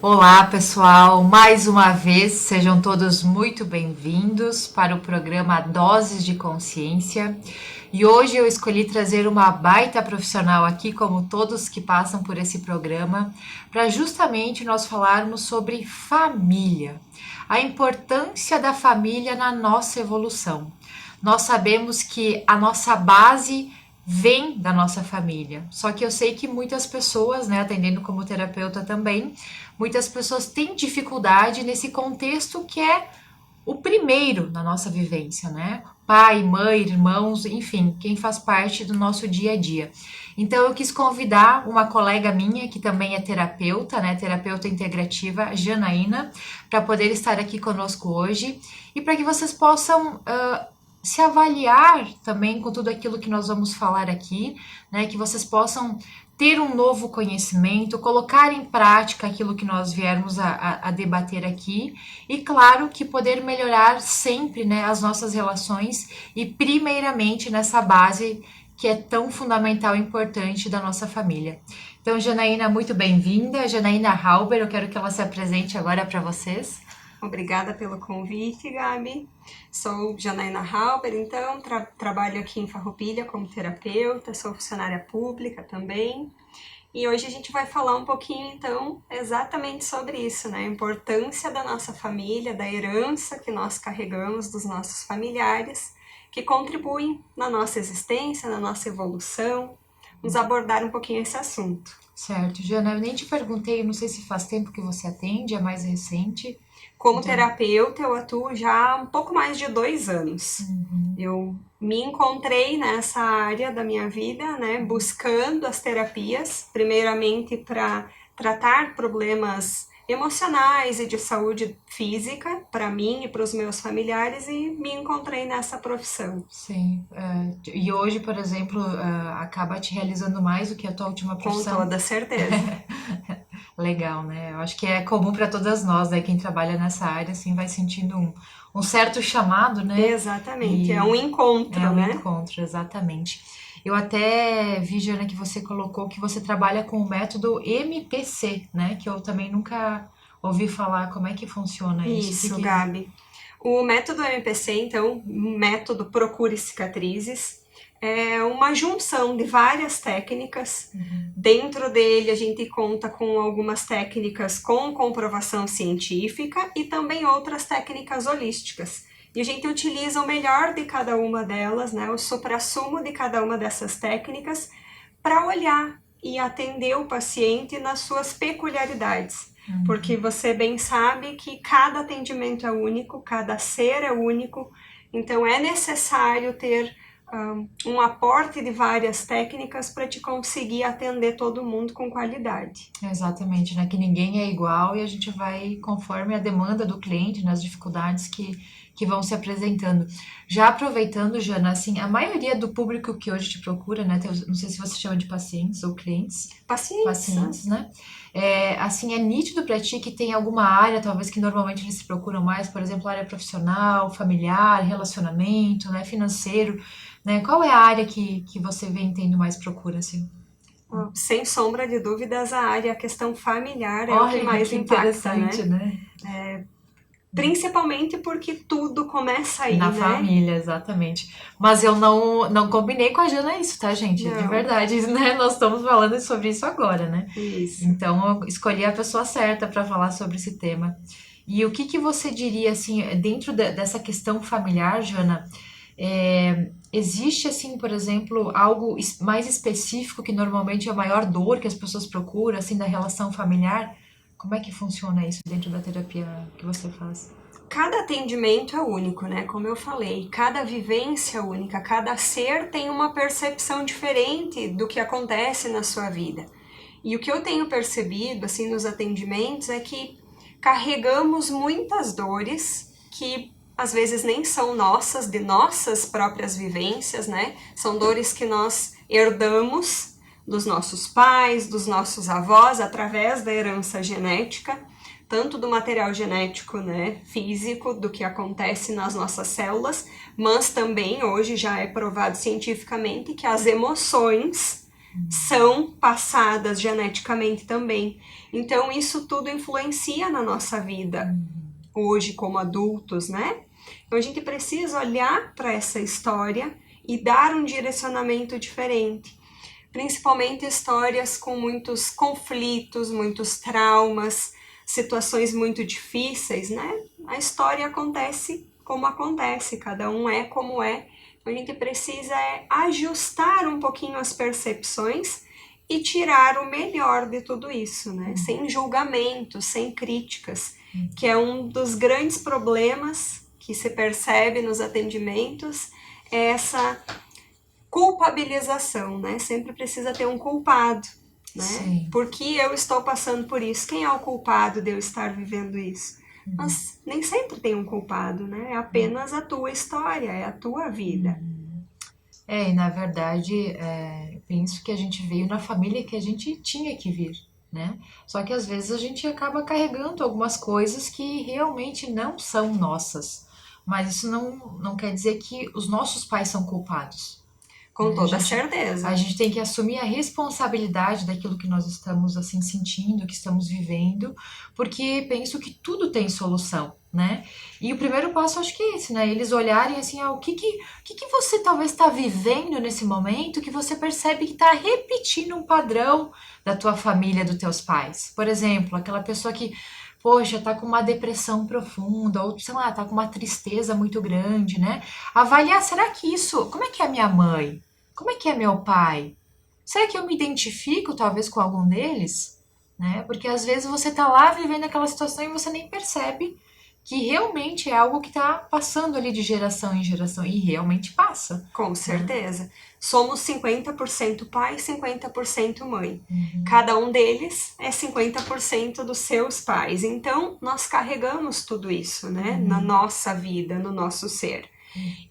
Olá, pessoal! Mais uma vez, sejam todos muito bem-vindos para o programa Doses de Consciência. E hoje eu escolhi trazer uma baita profissional aqui, como todos que passam por esse programa, para justamente nós falarmos sobre família, a importância da família na nossa evolução. Nós sabemos que a nossa base vem da nossa família. Só que eu sei que muitas pessoas, né, atendendo como terapeuta também, muitas pessoas têm dificuldade nesse contexto que é o primeiro na nossa vivência, né? Pai, mãe, irmãos, enfim, quem faz parte do nosso dia a dia. Então eu quis convidar uma colega minha que também é terapeuta, né, terapeuta integrativa, Janaína, para poder estar aqui conosco hoje e para que vocês possam se avaliar também com tudo aquilo que nós vamos falar aqui, né? Que vocês possam ter um novo conhecimento, colocar em prática aquilo que nós viermos a debater aqui e, claro, que poder melhorar sempre, né, as nossas relações e, primeiramente, nessa base que é tão fundamental e importante da nossa família. Então, Janaína, muito bem-vinda. Janaína Halber, eu quero que ela se apresente agora para vocês. Obrigada pelo convite, Gabi. Sou Janaína Halber, então trabalho aqui em Farroupilha como terapeuta, sou funcionária pública também. E hoje a gente vai falar um pouquinho, então, exatamente sobre isso, né? A importância da nossa família, da herança que nós carregamos dos nossos familiares, que contribuem na nossa existência, na nossa evolução. Vamos abordar um pouquinho esse assunto. Certo, Jana, eu nem te perguntei, não sei se faz tempo que você atende, é mais recente. Como terapeuta, eu atuo já há um pouco mais de 2 anos. Eu me encontrei nessa área da minha vida, né, buscando as terapias, primeiramente para tratar problemas emocionais e de saúde física para mim e para os meus familiares, e me encontrei nessa profissão. Sim, e hoje, por exemplo, acaba te realizando mais do que a tua última profissão? Com toda certeza. Legal, né? Eu acho que é comum para todas nós, né? Quem trabalha nessa área, assim, vai sentindo um certo chamado, né? Exatamente, é um encontro, né? É um encontro, exatamente. Eu até vi, Jana, que você colocou que você trabalha com o método MPC, né? Que eu também nunca ouvi falar. Como é que funciona isso? Isso, Gabi. O método MPC, então, método Procure Cicatrizes, é uma junção de várias técnicas. Dentro dele a gente conta com algumas técnicas com comprovação científica e também outras técnicas holísticas. E a gente utiliza o melhor de cada uma delas, né, o suprassumo de cada uma dessas técnicas, para olhar e atender o paciente nas suas peculiaridades. Porque você bem sabe que cada atendimento é único, cada ser é único, então é necessário ter um aporte de várias técnicas para te conseguir atender todo mundo com qualidade. Exatamente, né? Que ninguém é igual e a gente vai conforme a demanda do cliente, nas dificuldades que vão se apresentando. Já aproveitando, Jana, assim, a maioria do público que hoje te procura, né? Não sei se você chama de pacientes ou clientes. Pacientes, né? Assim, é nítido para ti que tem alguma área, talvez, que normalmente eles se procuram mais, por exemplo, área profissional, familiar, relacionamento, né? Financeiro, né? Qual é a área que você vem tendo mais procura, assim? Sem sombra de dúvidas, a questão familiar é o que mais impacta, né? Principalmente porque tudo começa aí, Na né? família, exatamente. Mas eu não combinei com a Jana isso, tá, gente? De Não. verdade, né? Nós estamos falando sobre isso agora, né? Isso. Então eu escolhi a pessoa certa para falar sobre esse tema. E o que você diria, assim, dentro dessa questão familiar, Jana, existe, assim, por exemplo, algo mais específico que normalmente é a maior dor que as pessoas procuram, assim, da relação familiar? Como é que funciona isso dentro da terapia que você faz? Cada atendimento é único, né? Como eu falei, cada vivência é única, cada ser tem uma percepção diferente do que acontece na sua vida. E o que eu tenho percebido, assim, nos atendimentos é que carregamos muitas dores que às vezes nem são nossas, de nossas próprias vivências, né? São dores que nós herdamos dos nossos pais, dos nossos avós, através da herança genética, tanto do material genético, né, físico, do que acontece nas nossas células, mas também hoje já é provado cientificamente que as emoções são passadas geneticamente também. Então isso tudo influencia na nossa vida hoje como adultos, né? Então a gente precisa olhar para essa história e dar um direcionamento diferente. Principalmente histórias com muitos conflitos, muitos traumas, situações muito difíceis, né? A história acontece como acontece, cada um é como é. Então a gente precisa ajustar um pouquinho as percepções e tirar o melhor de tudo isso, né? Sem julgamento, sem críticas, que é um dos grandes problemas que se percebe nos atendimentos, é essa culpabilização, né? Sempre precisa ter um culpado, né? Sim. Por que eu estou passando por isso? Quem é o culpado de eu estar vivendo isso? Mas nem sempre tem um culpado, né? É apenas a tua história, é a tua vida. E na verdade, penso que a gente veio na família que a gente tinha que vir, né? Só que às vezes a gente acaba carregando algumas coisas que realmente não são nossas. Mas isso não quer dizer que os nossos pais são culpados. Com A toda gente, certeza. a gente tem que assumir a responsabilidade daquilo que nós estamos assim sentindo, que estamos vivendo, porque penso que tudo tem solução, né? E o primeiro passo acho que é esse, né? Eles olharem assim, o que você talvez está vivendo nesse momento que você percebe que está repetindo um padrão da tua família, dos teus pais. Por exemplo, aquela pessoa que, poxa, tá com uma depressão profunda, ou sei lá, tá com uma tristeza muito grande, né? Avaliar, será que isso, como é que é a minha mãe? Como é que é meu pai? Será que eu me identifico talvez com algum deles? Né? Porque às vezes você tá lá vivendo aquela situação e você nem percebe que realmente é algo que está passando ali de geração em geração e realmente passa, Com né? certeza. Somos 50% pai e 50% mãe. Cada um deles é 50% dos seus pais. Então, nós carregamos tudo isso, né? Na nossa vida, no nosso ser.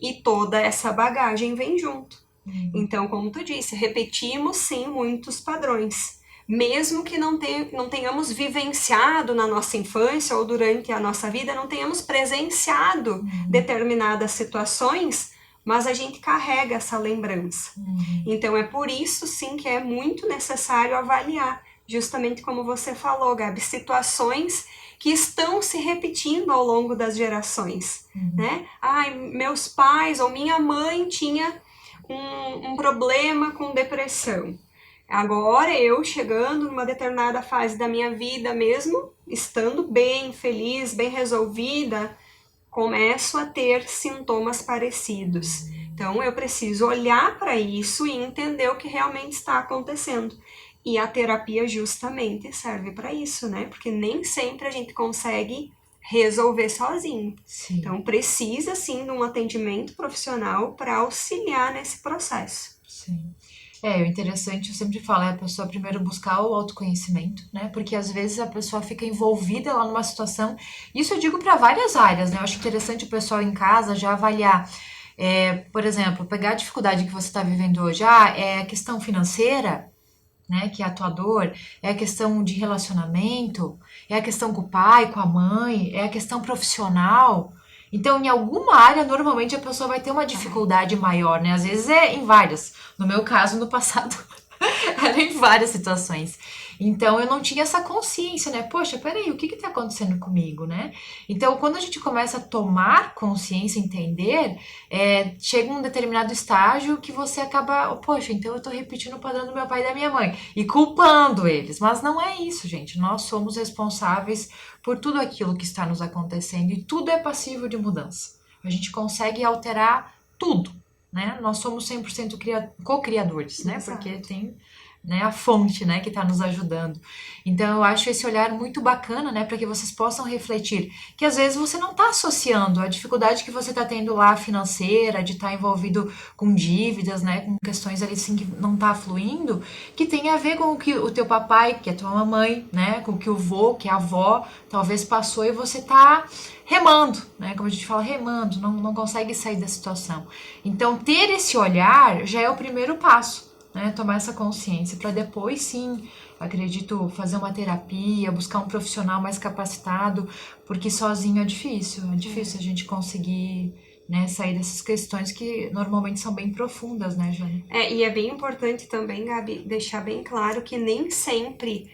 E toda essa bagagem vem junto. Então, como tu disse, repetimos sim muitos padrões. Mesmo que não tenhamos vivenciado na nossa infância ou durante a nossa vida, não tenhamos presenciado determinadas situações, mas a gente carrega essa lembrança. Então é por isso sim que é muito necessário avaliar, justamente como você falou, Gabi, situações que estão se repetindo ao longo das gerações, né? Ai, meus pais ou minha mãe tinha um problema com depressão. Agora eu chegando numa determinada fase da minha vida, mesmo estando bem, feliz, bem resolvida, começo a ter sintomas parecidos. Então eu preciso olhar para isso e entender o que realmente está acontecendo. E a terapia justamente serve para isso, né? Porque nem sempre a gente consegue resolver sozinho. Sim. Então precisa sim de um atendimento profissional para auxiliar nesse processo. Sim. O interessante, eu sempre falo, é a pessoa primeiro buscar o autoconhecimento, né? Porque às vezes a pessoa fica envolvida lá numa situação. Isso eu digo para várias áreas, né? Eu acho interessante o pessoal em casa já avaliar. Por exemplo, pegar a dificuldade que você está vivendo hoje. É a questão financeira, né? Que é a tua dor, é a questão de relacionamento, é a questão com o pai, com a mãe, é a questão profissional. Então, em alguma área, normalmente a pessoa vai ter uma dificuldade maior, né? Às vezes é em várias. No meu caso, no passado, era em várias situações. Então eu não tinha essa consciência, né? Poxa, peraí, o que que tá acontecendo comigo, né? Então, quando a gente começa a tomar consciência, entender, chega um determinado estágio que você acaba, poxa, então eu tô repetindo o padrão do meu pai e da minha mãe e culpando eles. Mas não é isso, gente. Nós somos responsáveis por tudo aquilo que está nos acontecendo e tudo é passível de mudança. A gente consegue alterar tudo, né? Nós somos 100% co-criadores, né? Exato. Porque tem, né, a fonte, né, que está nos ajudando. Então eu acho esse olhar muito bacana, né, para que vocês possam refletir que às vezes você não está associando a dificuldade que você está tendo lá financeira, de estar envolvido com dívidas, né, com questões ali assim que não está fluindo, que tem a ver com o que o teu papai, que é a tua mamãe, né, com o que o vô, que a avó talvez passou e você está remando, né? Como a gente fala, remando, não consegue sair da situação. Então, ter esse olhar já é o primeiro passo, né? Tomar essa consciência, para depois sim, acredito, fazer uma terapia, buscar um profissional mais capacitado, porque sozinho é difícil a gente conseguir né, sair dessas questões que normalmente são bem profundas, né, Jane? E é bem importante também, Gabi, deixar bem claro que nem sempre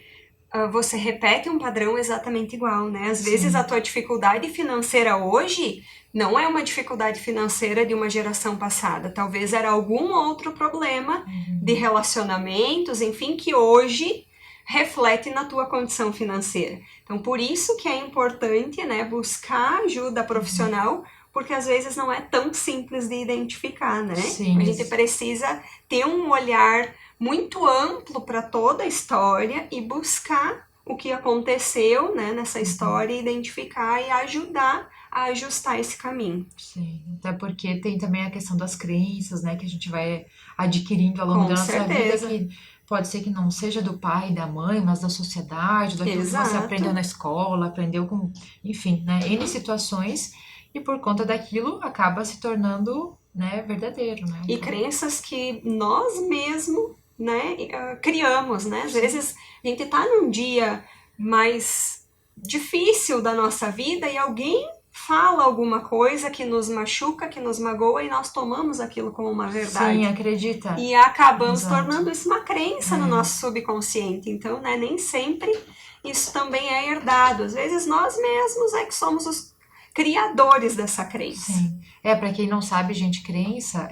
você repete um padrão exatamente igual, né? Às vezes a tua dificuldade financeira hoje não é uma dificuldade financeira de uma geração passada. Talvez era algum outro problema de relacionamentos, enfim, que hoje reflete na tua condição financeira. Então, por isso que é importante, né, buscar ajuda profissional, porque às vezes não é tão simples de identificar, né? Sim. A gente precisa ter um olhar muito amplo para toda a história e buscar o que aconteceu, né, nessa história, identificar e ajudar a ajustar esse caminho. Sim, até porque tem também a questão das crenças, né, que a gente vai adquirindo ao longo da nossa vida, que pode ser que não seja do pai e da mãe, mas da sociedade, daquilo que você aprendeu na escola, aprendeu com, enfim, né, N situações, e por conta daquilo acaba se tornando, né, verdadeiro, né? E crenças que nós mesmos, né, criamos, né? Às vezes a gente tá num dia mais difícil da nossa vida e alguém fala alguma coisa que nos machuca, que nos magoa e nós tomamos aquilo como uma verdade. Sim, acredita. E acabamos tornando isso uma crença no nosso subconsciente. Então, né, nem sempre isso também é herdado. Às vezes nós mesmos é que somos os criadores dessa crença. Sim. Para quem não sabe, gente, crença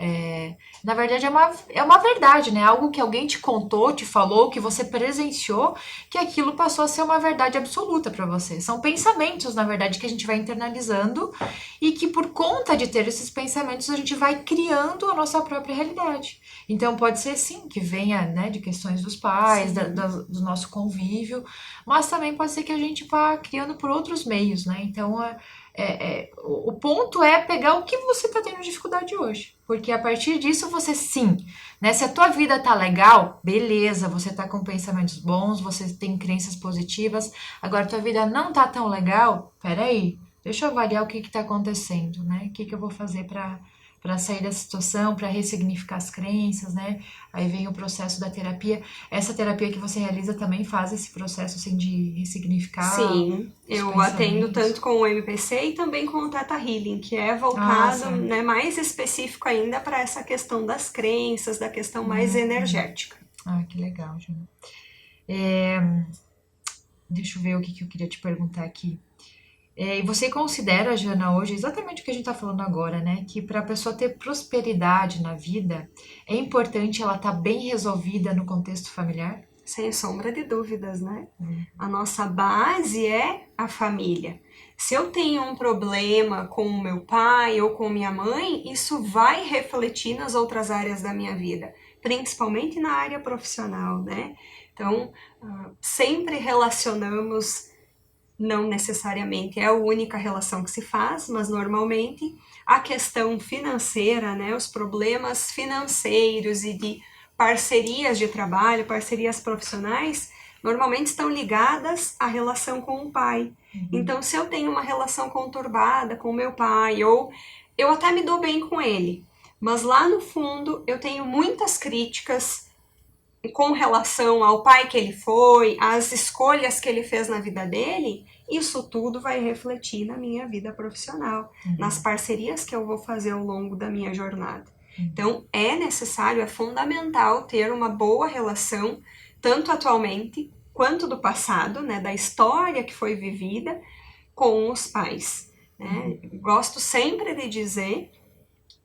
na verdade é uma verdade, né? Algo que alguém te contou, te falou, que você presenciou, que aquilo passou a ser uma verdade absoluta para você. São pensamentos, na verdade, que a gente vai internalizando e que por conta de ter esses pensamentos a gente vai criando a nossa própria realidade. Então pode ser sim que venha, né, de questões dos pais, do nosso convívio, mas também pode ser que a gente vá criando por outros meios, né? Então o ponto é pegar o que você está tendo dificuldade hoje, porque a partir disso você sim, né? Se a tua vida tá legal, beleza, você tá com pensamentos bons, você tem crenças positivas. Agora tua vida não tá tão legal, peraí, deixa eu avaliar o que tá acontecendo, né? O que eu vou fazer para sair dessa situação, para ressignificar as crenças, né? Aí vem o processo da terapia. Essa terapia que você realiza também faz esse processo assim de ressignificar. Sim, eu atendo tanto com o MPC e também com o Theta Healing, que é voltado, né, mais específico ainda para essa questão das crenças, da questão mais energética. Que legal, Jana. Deixa eu ver o que eu queria te perguntar aqui. E você considera, Jana, hoje, exatamente o que a gente está falando agora, né? Que para a pessoa ter prosperidade na vida, é importante ela estar bem resolvida no contexto familiar? Sem sombra de dúvidas, né? A nossa base é a família. Se eu tenho um problema com o meu pai ou com minha mãe, isso vai refletir nas outras áreas da minha vida, principalmente na área profissional, né? Então, sempre relacionamos. Não necessariamente é a única relação que se faz, mas normalmente a questão financeira, né, os problemas financeiros e de parcerias de trabalho, parcerias profissionais, normalmente estão ligadas à relação com o pai. Então, se eu tenho uma relação conturbada com o meu pai, ou eu até me dou bem com ele, mas lá no fundo eu tenho muitas críticas com relação ao pai que ele foi, às escolhas que ele fez na vida dele, isso tudo vai refletir na minha vida profissional, nas parcerias que eu vou fazer ao longo da minha jornada. Então, é necessário, é fundamental ter uma boa relação, tanto atualmente quanto do passado, né, da história que foi vivida com os pais. Né? Gosto sempre de dizer,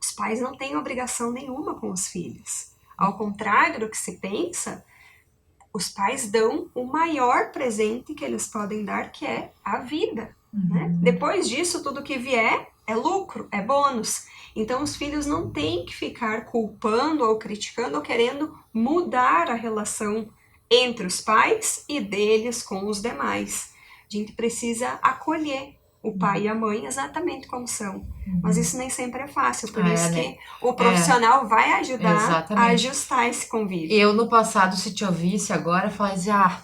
os pais não têm obrigação nenhuma com os filhos. Ao contrário do que se pensa, os pais dão o maior presente que eles podem dar, que é a vida. Né? Depois disso, tudo que vier é lucro, é bônus. Então, os filhos não têm que ficar culpando ou criticando ou querendo mudar a relação entre os pais e deles com os demais. A gente precisa acolher o pai e a mãe exatamente como são. Mas isso nem sempre é fácil, por isso que o profissional vai ajudar a ajustar esse convívio. Eu, no passado, se te ouvisse agora, falaria,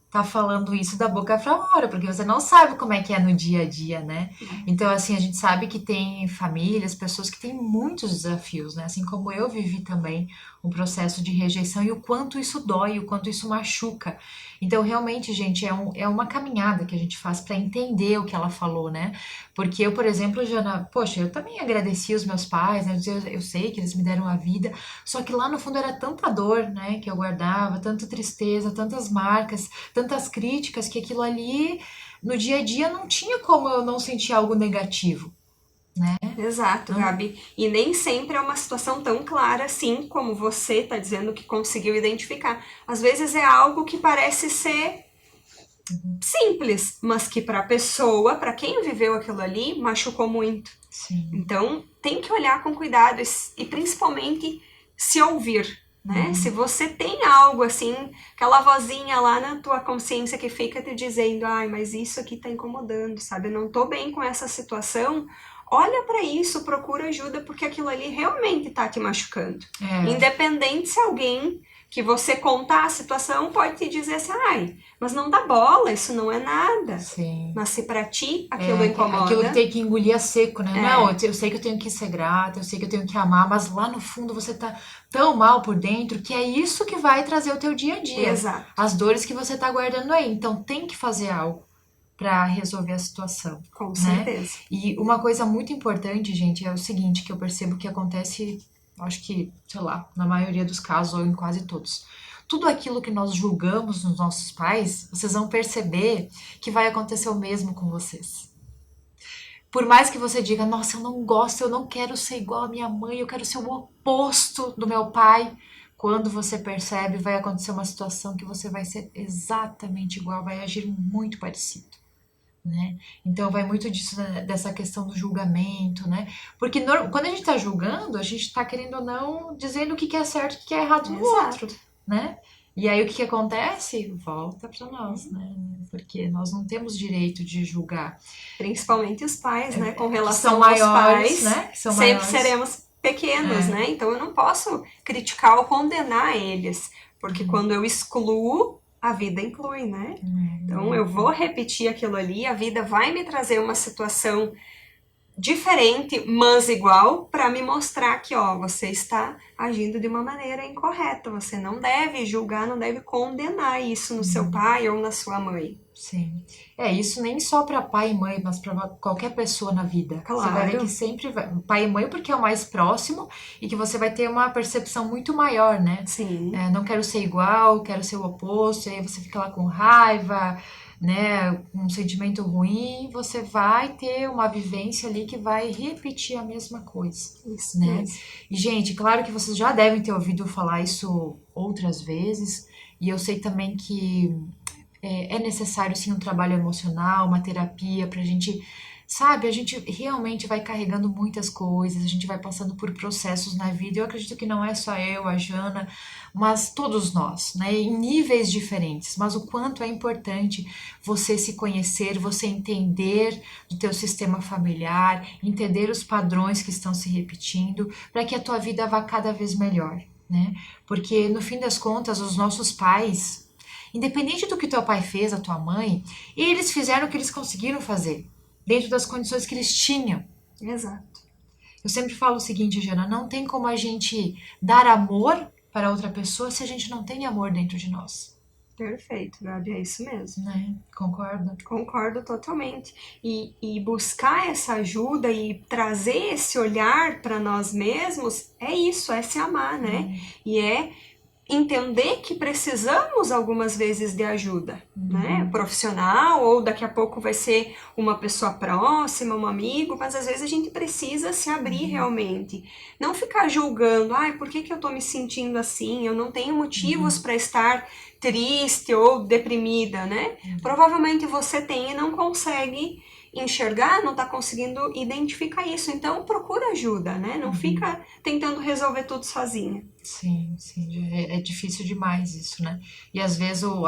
tá falando isso da boca pra fora, porque você não sabe como é que é no dia a dia, né? Então, assim, a gente sabe que tem famílias, pessoas que têm muitos desafios, né? Assim como eu vivi também um processo de rejeição e o quanto isso dói, o quanto isso machuca. Então, realmente, gente, é uma caminhada que a gente faz para entender o que ela falou, né? Porque eu, por exemplo, Jana, poxa, eu também agradeci os meus pais, né? Eu sei que eles me deram a vida, só que lá no fundo era tanta dor, né, que eu guardava, tanta tristeza, tantas marcas, tantas críticas, que aquilo ali, no dia a dia, não tinha como eu não sentir algo negativo, né? Exato, Não, Gabi. E nem sempre é uma situação tão clara assim como você está dizendo que conseguiu identificar. Às vezes é algo que parece ser simples, mas que para a pessoa, para quem viveu aquilo ali, machucou muito. sim. Então, tem que olhar com cuidado e principalmente se ouvir, né? Se você tem algo assim, aquela vozinha lá na tua consciência que fica te dizendo, ai, mas isso aqui tá incomodando, sabe? Eu não tô bem com essa situação. Olha para isso, procura ajuda, porque aquilo ali realmente tá te machucando. É, Independente se alguém que você contar a situação pode te dizer assim, ai, mas não dá bola, isso não é nada. sim. Mas se pra ti aquilo Aquilo que incomoda, tem que engolir a seco, né? Não, é, eu sei que eu tenho que ser grata, eu sei que eu tenho que amar, mas lá no fundo você tá tão mal por dentro que é isso que vai trazer o teu dia a dia, exato, as dores que você tá guardando aí. Então tem que fazer algo para resolver a situação, com né? certeza. E uma coisa muito importante, gente, é o seguinte, que eu percebo que acontece, acho que, sei lá, na maioria dos casos ou em quase todos. Tudo aquilo que nós julgamos nos nossos pais, vocês vão perceber que vai acontecer o mesmo com vocês. Por mais que você diga, nossa, eu não gosto, eu não quero ser igual à minha mãe, eu quero ser o oposto do meu pai. Quando você percebe, vai acontecer uma situação que você vai ser exatamente igual, vai agir muito parecido, né? Então vai muito disso, né, dessa questão do julgamento, né? Porque quando a gente tá julgando, a gente tá querendo ou não dizendo o que que é certo e o que que é errado no outro, Exato. né? E aí o que que acontece? Volta para nós, né? Porque nós não temos direito de julgar, Principalmente os pais, né? Com que são relação aos maiores, pais, né? Que são sempre maiores. seremos pequenos, É, né? Então eu não posso criticar ou condenar eles, porque quando eu excluo, a vida inclui, né? Então eu vou repetir aquilo ali, a vida vai me trazer uma situação diferente, mas igual, para me mostrar que, ó, você está agindo de uma maneira incorreta. Você não deve julgar, não deve condenar isso no seu pai ou na sua mãe. sim. É, isso nem só para pai e mãe, mas para qualquer pessoa na vida. Você vai ver que Claro, sempre vai, pai e mãe porque é o mais próximo e que você vai ter uma percepção muito maior, né? sim. É, não quero ser igual, quero ser o oposto, e aí você fica lá com raiva, né? Um sentimento ruim, você vai ter uma vivência ali que vai repetir a mesma coisa, Isso né? mesmo. E, gente, claro que vocês já devem ter ouvido falar isso outras vezes, e eu sei também que é necessário sim um trabalho emocional, uma terapia pra gente, sabe, a gente realmente vai carregando muitas coisas, a gente vai passando por processos na vida. Eu acredito que não é só eu, a Jana, mas todos nós, né, em níveis diferentes. Mas o quanto é importante você se conhecer, você entender do teu sistema familiar, entender os padrões que estão se repetindo, para que a tua vida vá cada vez melhor, né? Porque no fim das contas, os nossos pais, independente do que teu pai fez, a tua mãe, eles fizeram o que eles conseguiram fazer, dentro das condições que eles tinham. Exato. Eu sempre falo o seguinte, Jana, não tem como a gente dar amor para outra pessoa se a gente não tem amor dentro de nós, Perfeito, Gabi, é isso mesmo. né? Concorda? Concordo totalmente. E buscar essa ajuda e trazer esse olhar para nós mesmos é isso, é se amar, né? E é entender que precisamos algumas vezes de ajuda, né? Profissional, ou daqui a pouco vai ser uma pessoa próxima, um amigo, mas às vezes a gente precisa se abrir realmente. Não ficar julgando, ai, por que que eu tô me sentindo assim? Eu não tenho motivos para estar triste ou deprimida, né? Provavelmente você tem e não consegue enxergar, não está conseguindo identificar isso. Então procura ajuda, né? Não fica tentando resolver tudo sozinha. Sim, sim, é difícil demais isso, né? E às vezes o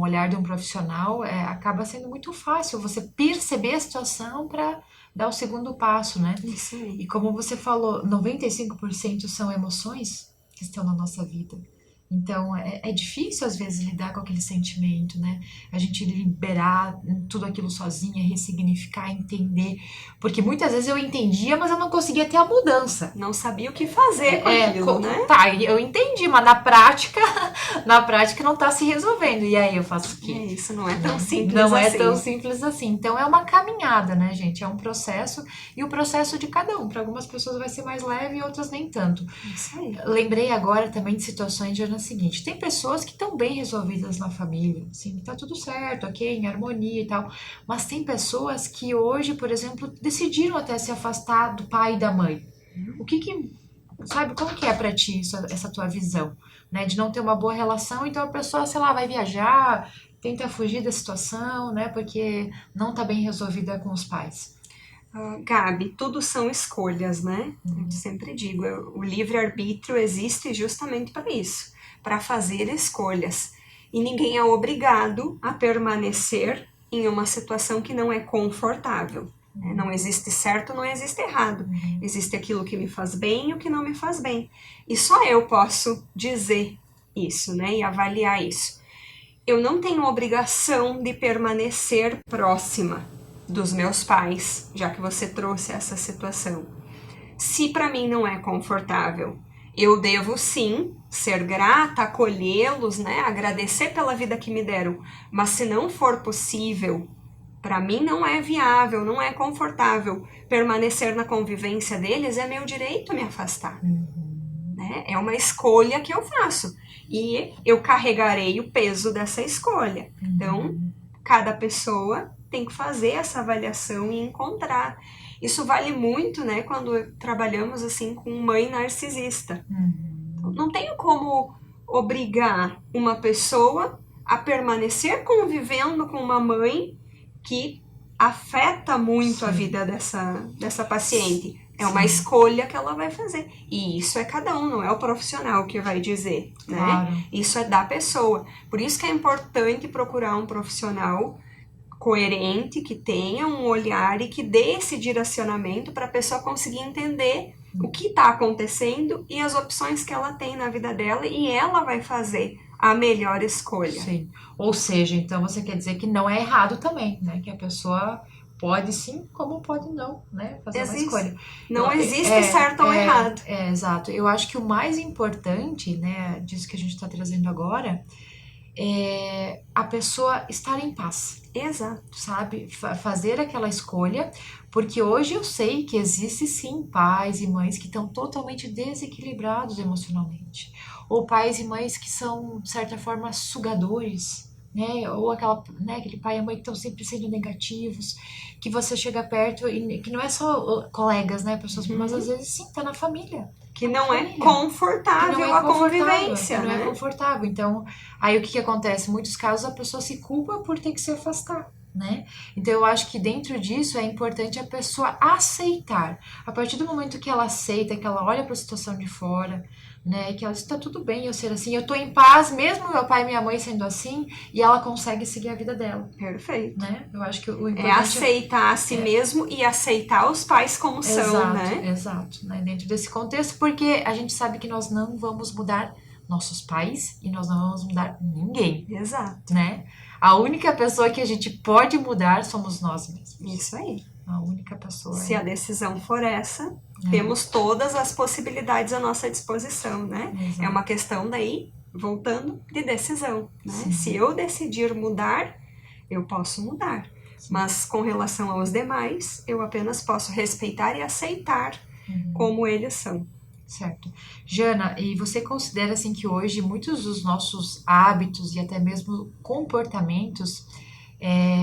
olhar de um profissional acaba sendo muito fácil você perceber a situação para dar o segundo passo, né? Isso aí. E como você falou, 95% são emoções que estão na nossa vida. Então, é difícil, às vezes, lidar com aquele sentimento, né? A gente liberar tudo aquilo sozinha, ressignificar, entender. Porque muitas vezes eu entendia, mas eu não conseguia ter a mudança. Não sabia o que fazer com aquilo, né? Tá, eu entendi, mas na prática, na prática não tá se resolvendo. E aí eu faço o quê? Isso não é tão simples Não é assim. tão simples assim. Então é uma caminhada, né, gente? É um processo e o processo de cada um. Para algumas pessoas vai ser mais leve e outras nem tanto. Isso aí. Lembrei agora também de situações já na seguinte: tem pessoas que estão bem resolvidas na família, assim, tá tudo certo, ok, em harmonia e tal. Mas tem pessoas que hoje, por exemplo, decidiram até se afastar do pai e da mãe. O que sabe, como que é pra ti essa tua visão, né? De não ter uma boa relação, então a pessoa, sei lá, vai viajar, tenta fugir da situação, né? Porque não tá bem resolvida com os pais. Gabi, tudo são escolhas, né? Eu sempre digo, o livre-arbítrio existe justamente para isso, para fazer escolhas. E ninguém é obrigado a permanecer em uma situação que não é confortável. Não existe certo, não existe errado. Existe aquilo que me faz bem e o que não me faz bem. E só eu posso dizer isso, né? E avaliar isso. Eu não tenho obrigação de permanecer próxima dos meus pais, já que você trouxe essa situação. Se para mim não é confortável, eu devo sim ser grata, acolhê-los, né? Agradecer pela vida que me deram. Mas se não for possível, para mim não é viável, não é confortável permanecer na convivência deles, é meu direito me afastar. Né? É uma escolha que eu faço. E eu carregarei o peso dessa escolha. Então, cada pessoa tem que fazer essa avaliação e encontrar. Isso vale muito, né, quando trabalhamos assim com mãe narcisista. Então, não tenho como obrigar uma pessoa a permanecer convivendo com uma mãe que afeta muito a vida dessa paciente. É uma escolha que ela vai fazer. E isso é cada um, não é o profissional que vai dizer, né? Claro. Isso é da pessoa. Por isso que é importante procurar um profissional coerente, que tenha um olhar e que dê esse direcionamento para a pessoa conseguir entender o que está acontecendo e as opções que ela tem na vida dela, e ela vai fazer a melhor escolha. Sim. Ou seja, então você quer dizer que não é errado também, né? Que a pessoa pode sim, como pode não, né? Fazer uma escolha. Não existe certo ou errado. Exato. Eu acho que o mais importante, né, disso que a gente está trazendo agora, é a pessoa estar em paz. Exato. Sabe? Fazer aquela escolha, porque hoje eu sei que existe sim pais e mães que estão totalmente desequilibrados emocionalmente. Ou pais e mães que são, de certa forma, sugadores, né? Ou aquele pai e mãe que estão sempre sendo negativos, que você chega perto e que não é só colegas, né, pessoas, mas às vezes sim, tá na família. Que não é confortável a convivência, que não né? é confortável. Então, aí o que acontece? Em muitos casos a pessoa se culpa por ter que se afastar, né? Então eu acho que dentro disso é importante a pessoa aceitar. A partir do momento que ela aceita, que ela olha para a situação de fora, né, que ela diz, tá tudo bem eu ser assim, eu tô em paz, mesmo meu pai e minha mãe sendo assim, e ela consegue seguir a vida dela. Perfeito. Né? Eu acho que o importante é aceitar a si mesmo e aceitar os pais como são, né? Exato, né? Dentro desse contexto, porque a gente sabe que nós não vamos mudar nossos pais e nós não vamos mudar ninguém. Exato. Né? A única pessoa que a gente pode mudar somos nós mesmos. Isso aí. A única pessoa. Se a decisão for essa, temos todas as possibilidades à nossa disposição, né? Exato. É uma questão daí, voltando, de decisão, né? Se eu decidir mudar, eu posso mudar. Sim. Mas com relação aos demais, eu apenas posso respeitar e aceitar como eles são. Certo. Jana, e você considera assim que hoje muitos dos nossos hábitos e até mesmo comportamentos,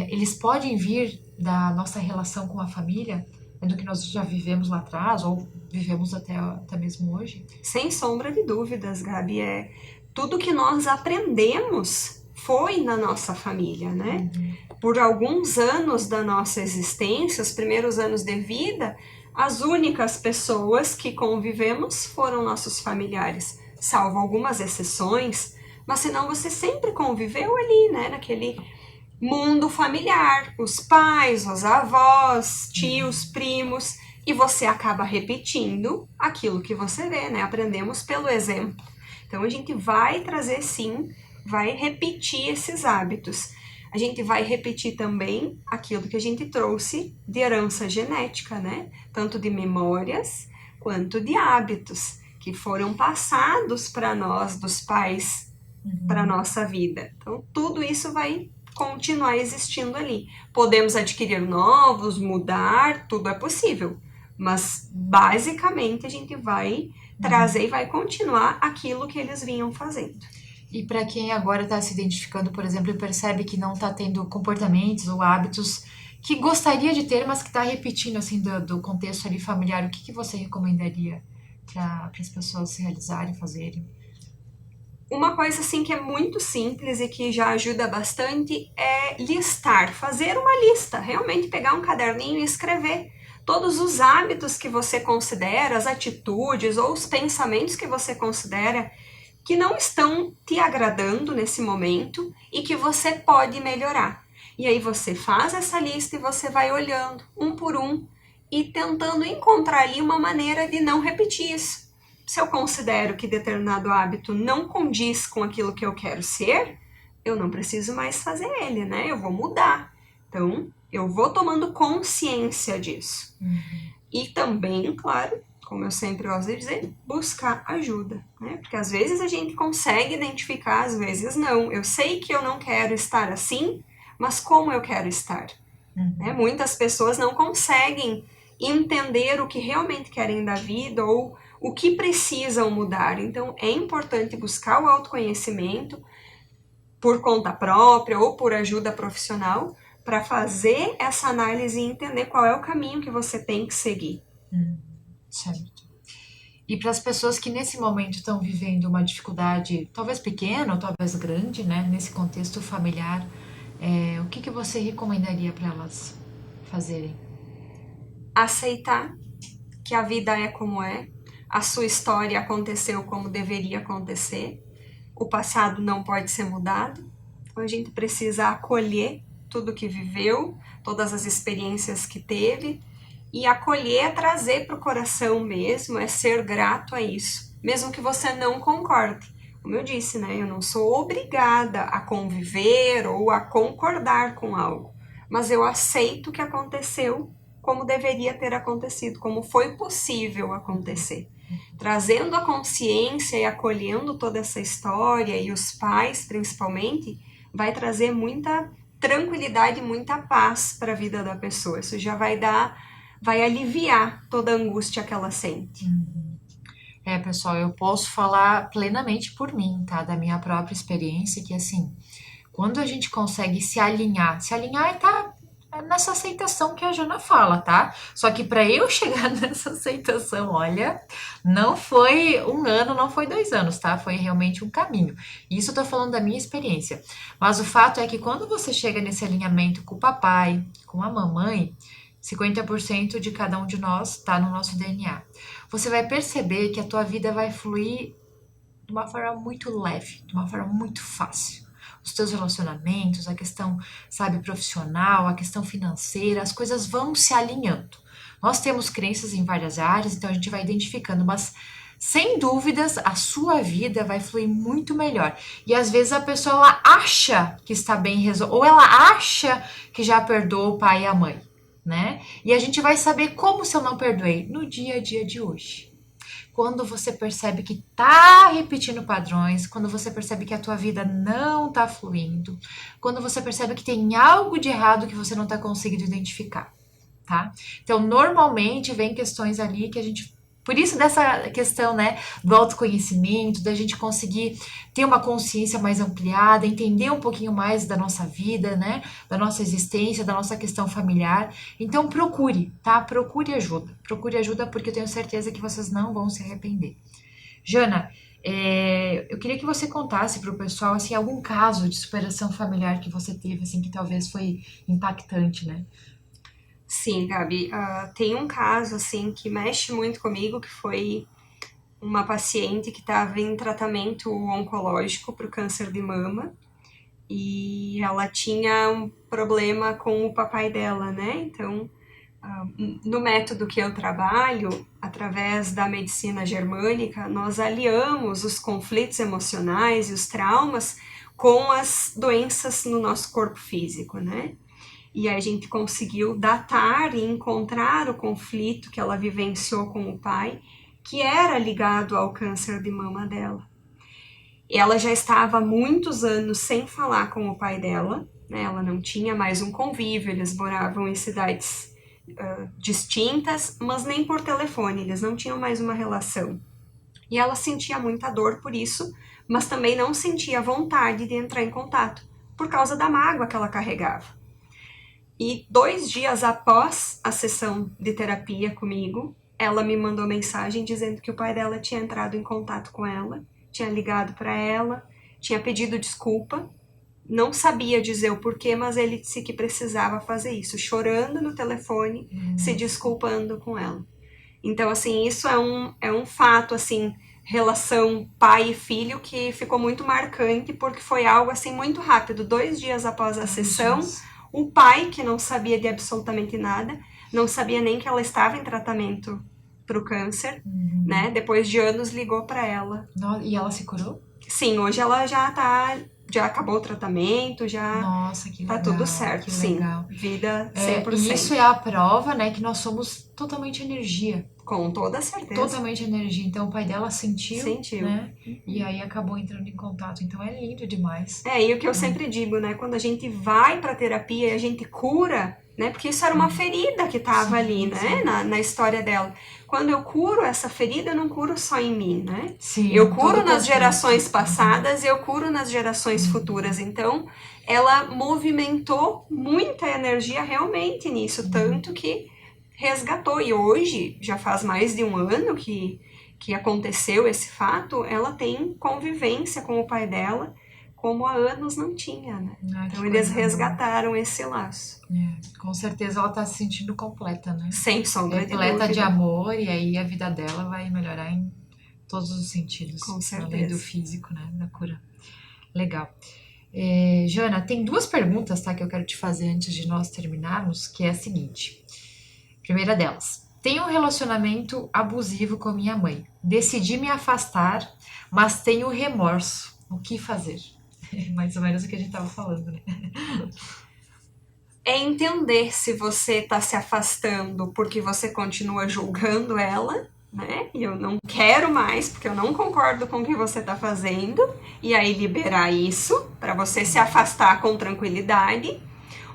eles podem vir da nossa relação com a família, do que nós já vivemos lá atrás ou vivemos até mesmo hoje? Sem sombra de dúvidas, Gabi. Tudo que nós aprendemos foi na nossa família, né? Por alguns anos da nossa existência, os primeiros anos de vida, as únicas pessoas que convivemos foram nossos familiares, salvo algumas exceções, mas senão você sempre conviveu ali, né? Naquele mundo familiar, os pais, os avós, tios, primos, e você acaba repetindo aquilo que você vê, né? Aprendemos pelo exemplo. Então a gente vai trazer sim, vai repetir esses hábitos. A gente vai repetir também aquilo que a gente trouxe de herança genética, né? Tanto de memórias quanto de hábitos que foram passados para nós, dos pais, para a nossa vida. Então, tudo isso vai continuar existindo ali. Podemos adquirir novos, mudar, tudo é possível. Mas, basicamente, a gente vai trazer e vai continuar aquilo que eles vinham fazendo. E para quem agora está se identificando, por exemplo, e percebe que não está tendo comportamentos ou hábitos que gostaria de ter, mas que está repetindo assim do contexto ali familiar, o que você recomendaria para as pessoas se realizarem, fazerem? Uma coisa assim que é muito simples e que já ajuda bastante é listar, fazer uma lista, realmente pegar um caderninho e escrever todos os hábitos que você considera, as atitudes ou os pensamentos que você considera que não estão te agradando nesse momento e que você pode melhorar. E aí você faz essa lista e você vai olhando um por um e tentando encontrar ali uma maneira de não repetir isso. Se eu considero que determinado hábito não condiz com aquilo que eu quero ser, eu não preciso mais fazer ele, né? Eu vou mudar. Então, eu vou tomando consciência disso. E também, claro, como eu sempre gosto de dizer, buscar ajuda, né? Porque às vezes a gente consegue identificar, às vezes não. Eu sei que eu não quero estar assim, mas como eu quero estar? Né? Muitas pessoas não conseguem entender o que realmente querem da vida ou o que precisam mudar. Então, é importante buscar o autoconhecimento por conta própria ou por ajuda profissional para fazer essa análise e entender qual é o caminho que você tem que seguir. Certo. E para as pessoas que nesse momento estão vivendo uma dificuldade, talvez pequena ou talvez grande, né, nesse contexto familiar, o que você recomendaria para elas fazerem? Aceitar que a vida é como é, a sua história aconteceu como deveria acontecer, o passado não pode ser mudado, então a gente precisa acolher tudo que viveu, todas as experiências que teve, e acolher é trazer para o coração mesmo, é ser grato a isso, mesmo que você não concorde. Como eu disse, né, eu não sou obrigada a conviver ou a concordar com algo, mas eu aceito que aconteceu como deveria ter acontecido, como foi possível acontecer. Trazendo a consciência e acolhendo toda essa história, e os pais principalmente, vai trazer muita tranquilidade e muita paz para a vida da pessoa. Isso já vai aliviar toda a angústia que ela sente. Pessoal, eu posso falar plenamente por mim, tá? Da minha própria experiência, que assim, quando a gente consegue se alinhar é tá nessa aceitação que a Jana fala, tá? Só que para eu chegar nessa aceitação, olha, não foi um ano, não foi 2 anos, tá? Foi realmente um caminho. Isso eu tô falando da minha experiência. Mas o fato é que quando você chega nesse alinhamento com o papai, com a mamãe, 50% de cada um de nós tá no nosso DNA. Você vai perceber que a tua vida vai fluir de uma forma muito leve, de uma forma muito fácil. Os teus relacionamentos, a questão, sabe, profissional, a questão financeira, as coisas vão se alinhando. Nós temos crenças em várias áreas, então a gente vai identificando, mas sem dúvidas a sua vida vai fluir muito melhor. E às vezes a pessoa ela acha que está bem resolvido, ou ela acha que já perdoou o pai e a mãe, né? E a gente vai saber como se eu não perdoei no dia a dia de hoje. Quando você percebe que tá repetindo padrões, quando você percebe que a tua vida não tá fluindo, quando você percebe que tem algo de errado que você não tá conseguindo identificar, tá? Então, normalmente vem questões ali que a gente por isso dessa questão, né, do autoconhecimento, da gente conseguir ter uma consciência mais ampliada, entender um pouquinho mais da nossa vida, né, da nossa existência, da nossa questão familiar. Então procure, tá? Procure ajuda. Procure ajuda porque eu tenho certeza que vocês não vão se arrepender. Jana, eu queria que você contasse para o pessoal, assim, algum caso de superação familiar que você teve, assim, que talvez foi impactante, né? Sim, Gabi, tem um caso assim que mexe muito comigo, que foi uma paciente que estava em tratamento oncológico para o câncer de mama e ela tinha um problema com o papai dela, né? Então, No método que eu trabalho, através da medicina germânica, nós aliamos os conflitos emocionais e os traumas com as doenças no nosso corpo físico, né? E aí a gente conseguiu datar e encontrar o conflito que ela vivenciou com o pai, que era ligado ao câncer de mama dela. Ela já estava há muitos anos sem falar com o pai dela, né? Ela não tinha mais um convívio, eles moravam em cidades distintas, mas nem por telefone, eles não tinham mais uma relação. E ela sentia muita dor por isso, mas também não sentia vontade de entrar em contato, por causa da mágoa que ela carregava. E 2 dias após a sessão de terapia comigo, ela me mandou mensagem dizendo que o pai dela tinha entrado em contato com ela, tinha ligado para ela, tinha pedido desculpa, não sabia dizer o porquê, mas ele disse que precisava fazer isso, chorando no telefone, se desculpando com ela. Então, assim, isso é um fato, assim, relação pai e filho que ficou muito marcante, porque foi algo, assim, muito rápido. 2 dias após a sessão, o pai, que não sabia de absolutamente nada, não sabia nem que ela estava em tratamento para o câncer, né? Depois de anos, ligou para ela. E ela se curou? Sim, hoje ela já acabou o tratamento, já Nossa, que legal, tá tudo certo, que sim. legal. Vida 100%. E isso é a prova, né, que nós somos totalmente energia. Com toda certeza. Totalmente energia. Então o pai dela sentiu, né? Uhum. E aí acabou entrando em contato. Então é lindo demais. E o que eu sempre digo, né? Quando a gente vai pra terapia e a gente cura, né? Porque isso era uma ferida que tava ali, né? Na história dela. Quando eu curo essa ferida, eu não curo só em mim, né? Sim, eu curo nas gerações passadas e eu curo nas gerações futuras. Então, ela movimentou muita energia realmente nisso, tanto que resgatou. E hoje, já faz mais de 1 ano que aconteceu esse fato, ela tem convivência com o pai dela, como há anos não tinha, né? Então eles resgataram esse laço. Com certeza ela tá se sentindo completa, né? Sem sombra de completa dúvida. de amor, e aí a vida dela vai melhorar em todos os sentidos. Com certeza. Além do físico, né? Da cura. Legal. Jana, tem 2 perguntas, tá? Que eu quero te fazer antes de nós terminarmos, que é a seguinte. Primeira delas. Tenho um relacionamento abusivo com minha mãe. Decidi me afastar, mas tenho remorso. O que fazer? Mais ou menos o que a gente tava falando, né? É entender se você tá se afastando porque você continua julgando ela, né? E eu não quero mais porque eu não concordo com o que você tá fazendo. E aí liberar isso para você se afastar com tranquilidade.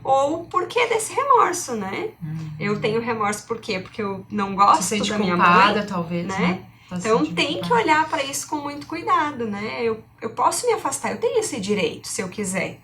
Ou porque desse remorso, né? Eu tenho remorso por quê? Porque eu não gosto da minha mãe, talvez, né? Então tem que olhar para isso com muito cuidado, né? Eu posso me afastar, eu tenho esse direito se eu quiser.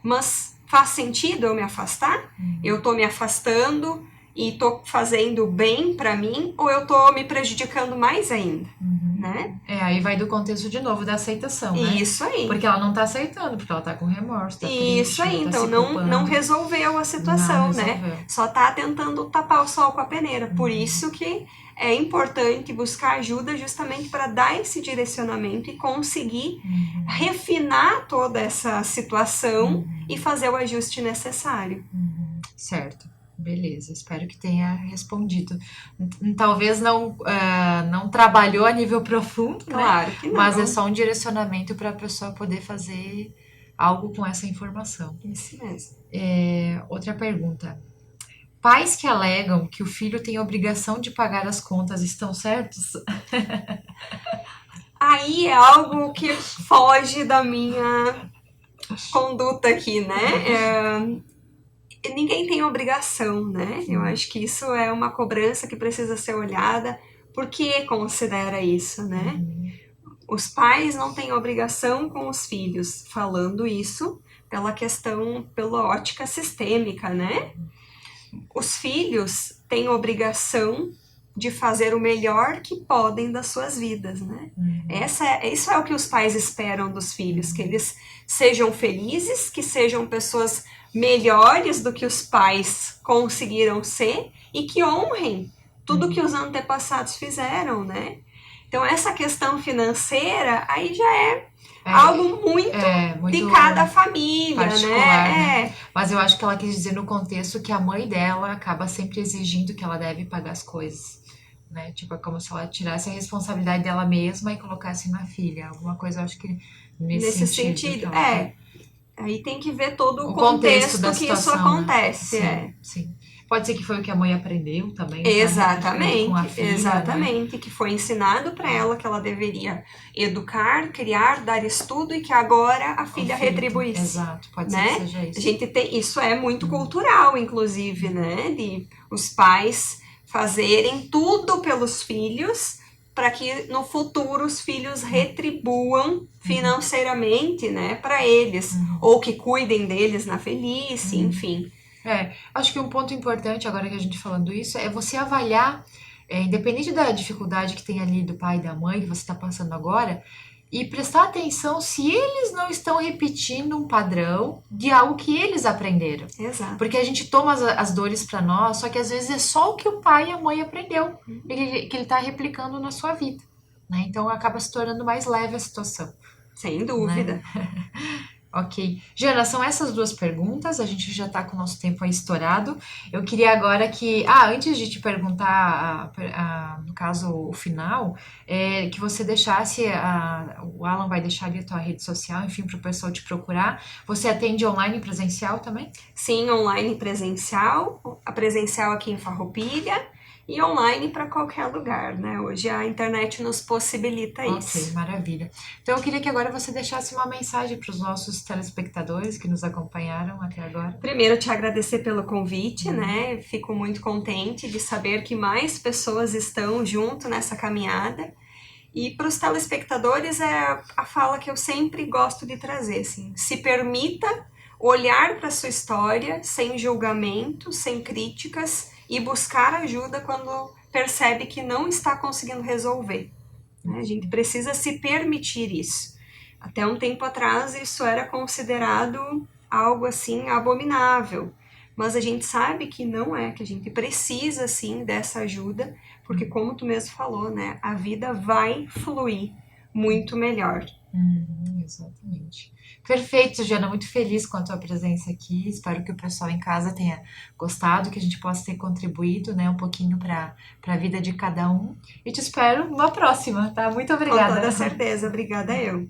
Mas faz sentido eu me afastar? Eu tô me afastando e tô fazendo bem para mim ou eu tô me prejudicando mais ainda, né? Aí vai do contexto de novo da aceitação, né? Isso aí. Porque ela não tá aceitando, porque ela tá com remorso, tá triste, Isso aí, tá então se culpando. não resolveu a situação, Não resolveu. né? Só tá tentando tapar o sol com a peneira. Por isso que é importante buscar ajuda justamente para dar esse direcionamento e conseguir refinar toda essa situação e fazer o ajuste necessário. Certo. Beleza, espero que tenha respondido. Talvez não trabalhou a nível profundo, Claro né? que não. Mas é só um direcionamento para a pessoa poder fazer algo com essa informação. Isso mesmo. Outra pergunta. Pais que alegam que o filho tem obrigação de pagar as contas estão certos? Aí é algo que foge da minha conduta aqui, né? Ninguém tem obrigação, né? Eu acho que isso é uma cobrança que precisa ser olhada. Por que considera isso, né? Os pais não têm obrigação com os filhos, falando isso pela ótica sistêmica, né? Os filhos têm obrigação de fazer o melhor que podem das suas vidas, né? Isso é o que os pais esperam dos filhos, que eles sejam felizes, que sejam pessoas melhores do que os pais conseguiram ser e que honrem tudo que os antepassados fizeram, né? Então essa questão financeira aí já é algo muito de cada família, particular, né? Mas eu acho que ela quis dizer no contexto que a mãe dela acaba sempre exigindo que ela deve pagar as coisas, né? Tipo, é como se ela tirasse a responsabilidade dela mesma e colocasse na filha. Alguma coisa, eu acho que nesse Nesse sentido que sentido, ela quer. aí tem que ver todo o O contexto da contexto que isso situação, né? acontece, Sim, sim. Pode ser que foi o que a mãe aprendeu também, tá replicando com a filha, né? Exatamente, que foi ensinado para ela que ela deveria educar, criar, dar estudo e que agora a O filha filho, retribuísse, exato, pode ser que né? seja A isso. gente tem, isso é muito cultural, inclusive, né? De os pais fazerem tudo pelos filhos para que no futuro os filhos retribuam financeiramente, né, para eles, ou que cuidem deles na velhice, enfim. Acho que um ponto importante, agora que a gente falando isso, é você avaliar, independente da dificuldade que tem ali do pai e da mãe que você está passando agora, e prestar atenção se eles não estão repetindo um padrão de algo que eles aprenderam. Exato. Porque a gente toma as dores para nós, só que às vezes é só o que o pai e a mãe aprendeu, que ele está replicando na sua vida, né? Então acaba se tornando mais leve a situação. Sem dúvida. Ok. Jana, são essas duas perguntas, a gente já está com o nosso tempo aí estourado. Eu queria agora que, antes de te perguntar, no caso, o final, que você deixasse, o Alan vai deixar ali a tua rede social, enfim, para o pessoal te procurar. Você atende online e presencial também? Sim, online e presencial, a presencial aqui em Farroupilha e online para qualquer lugar, né? Hoje a internet nos possibilita isso. Ok, maravilha. Então eu queria que agora você deixasse uma mensagem para os nossos telespectadores que nos acompanharam até agora. Primeiro, te agradecer pelo convite, né? Fico muito contente de saber que mais pessoas estão junto nessa caminhada. E para os telespectadores é a fala que eu sempre gosto de trazer, assim, se permita olhar para a sua história sem julgamento, sem críticas e buscar ajuda quando percebe que não está conseguindo resolver. A gente precisa se permitir isso. Até um tempo atrás isso era considerado algo assim abominável, mas a gente sabe que não é, que a gente precisa sim dessa ajuda, porque como tu mesmo falou, né, a vida vai fluir muito melhor. Exatamente. Perfeito, Jana, muito feliz com a tua presença aqui. Espero que o pessoal em casa tenha gostado, que a gente possa ter contribuído, né, um pouquinho para a vida de cada um. E te espero numa próxima, tá? Muito Com obrigada. toda certeza, obrigada eu.